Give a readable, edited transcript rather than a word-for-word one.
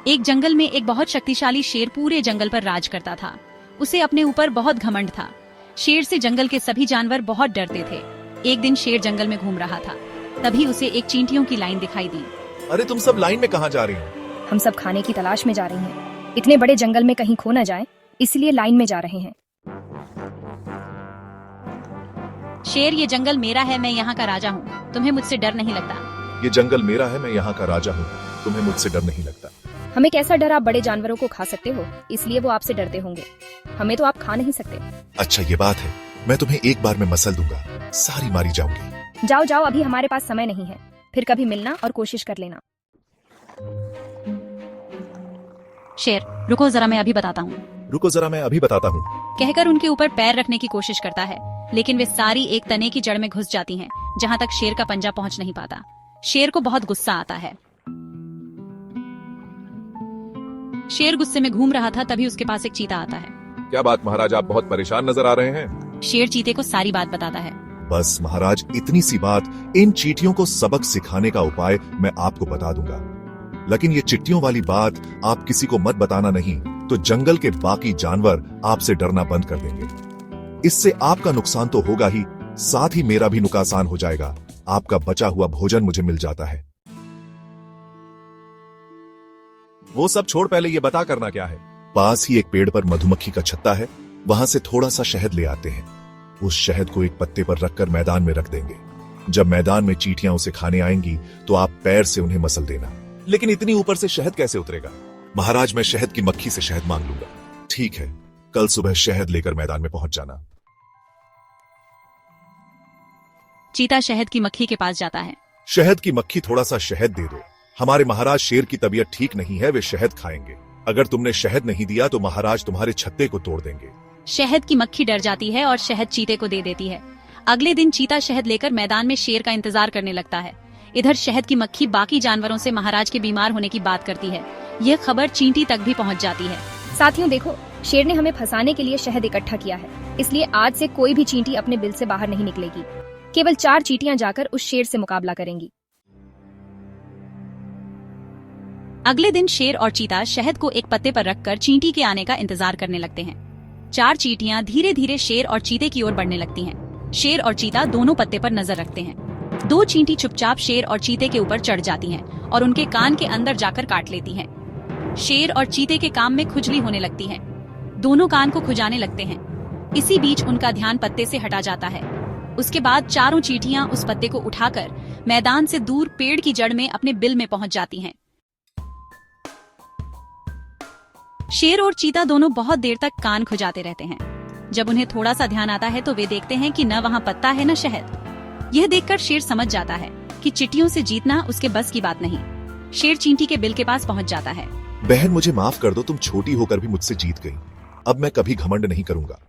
एक जंगल में एक बहुत शक्तिशाली शेर पूरे जंगल पर राज करता था। उसे अपने ऊपर बहुत घमंड था। शेर से जंगल के सभी जानवर बहुत डरते थे। एक दिन शेर जंगल में घूम रहा था, तभी उसे एक चींटियों की लाइन दिखाई दी। अरे तुम सब लाइन में कहाँ जा रही हो? हम सब खाने की तलाश में जा रही हैं। इतने बड़े जंगल में कहीं खो न जाए, इसलिए लाइन में जा रहे हैं। शेर, ये जंगल मेरा है, मैं यहाँ का राजा हूँ, तुम्हें मुझसे डर नहीं लगता? ये जंगल मेरा है, मैं यहाँ का राजा हूँ, तुम्हें मुझसे डर नहीं लगता? हमें कैसा डर, आप बड़े जानवरों को खा सकते हो, इसलिए वो आपसे डरते होंगे। हमें तो आप खा नहीं सकते। अच्छा ये बात है, मैं तुम्हें एक बार में मसल दूंगा, सारी मारी जाऊंगी। जाओ जाओ, अभी हमारे पास समय नहीं है, फिर कभी मिलना और कोशिश कर लेना। शेर, रुको जरा, मैं अभी बताता हूँ। रुको जरा, मैं अभी बताता हूँ। कहकर उनके ऊपर पैर रखने की कोशिश करता है, लेकिन वे सारी एक तने की जड़ में घुस जाती हैं, जहाँ तक शेर का पंजा पहुँच नहीं पाता। शेर को बहुत गुस्सा आता है। शेर गुस्से में घूम रहा था, तभी उसके पास एक चीता आता है। क्या बात महाराज, आप बहुत परेशान नजर आ रहे हैं। शेर चीते को सारी बात बताता है। बस महाराज, इतनी सी बात, इन चींटियों को सबक सिखाने का उपाय मैं आपको बता दूंगा, लेकिन ये चिट्टियों वाली बात आप किसी को मत बताना, नहीं तो जंगल के बाकी जानवर आपसे डरना बंद कर देंगे। इससे आपका नुकसान तो होगा ही, साथ ही मेरा भी नुकसान हो जाएगा। आपका बचा हुआ भोजन मुझे मिल जाता है। वो सब छोड़, पहले ये बता करना क्या है। पास ही एक पेड़ पर मधुमक्खी का छत्ता है, वहां से थोड़ा सा शहद ले आते हैं। उस शहद को एक पत्ते पर रखकर मैदान में रख देंगे। जब मैदान में चींटियां उसे खाने आएंगी तो आप पैर से उन्हें मसल देना। लेकिन इतनी ऊपर से शहद कैसे उतरेगा? महाराज, मैं शहद की मक्खी से शहद मांग लूंगा। ठीक है, कल सुबह शहद लेकर मैदान में पहुंच जाना। चीता शहद की मक्खी के पास जाता है। शहद की मक्खी, थोड़ा सा शहद दे दो। हमारे महाराज शेर की तबीयत ठीक नहीं है, वे शहद खाएंगे। अगर तुमने शहद नहीं दिया तो महाराज तुम्हारे छत्ते को तोड़ देंगे। शहद की मक्खी डर जाती है और शहद चीते को दे देती है। अगले दिन चीता शहद लेकर मैदान में शेर का इंतजार करने लगता है। इधर शहद की मक्खी बाकी जानवरों से महाराज के बीमार होने की बात करती है। यह खबर चींटी तक भी पहुंच जाती है। साथियों देखो, शेर ने हमें फंसाने के लिए शहद इकट्ठा किया है, इसलिए आज से कोई भी चींटी अपने बिल से बाहर नहीं निकलेगी। केवल 4 चींटियां जाकर उस शेर से मुकाबला करेंगी। अगले दिन शेर और चीता शहद को एक पत्ते पर रखकर चींटी के आने का इंतजार करने लगते हैं। 4 चींटियां धीरे धीरे शेर और चीते की ओर बढ़ने लगती हैं। शेर और चीता दोनों पत्ते पर नजर रखते हैं। 2 चींटी चुपचाप शेर और चीते के ऊपर चढ़ जाती हैं और उनके कान के अंदर जाकर काट लेती हैं। शेर और चीते के कान में खुजली होने लगती है। दोनों कान को खुजाने लगते हैं। इसी बीच उनका ध्यान पत्ते से हटा जाता है। उसके बाद चारों चींटियां उस पत्ते को उठाकर मैदान से दूर पेड़ की जड़ में अपने बिल में पहुंच जाती हैं। शेर और चीता दोनों बहुत देर तक कान खुजाते रहते हैं। जब उन्हें थोड़ा सा ध्यान आता है तो वे देखते हैं कि न वहाँ पत्ता है न शहद। यह देखकर शेर समझ जाता है कि चींटियों से जीतना उसके बस की बात नहीं। शेर चींटी के बिल के पास पहुंच जाता है। बहन, मुझे माफ कर दो, तुम छोटी होकर भी मुझसे जीत गई। अब मैं कभी घमंड नहीं करूंगा।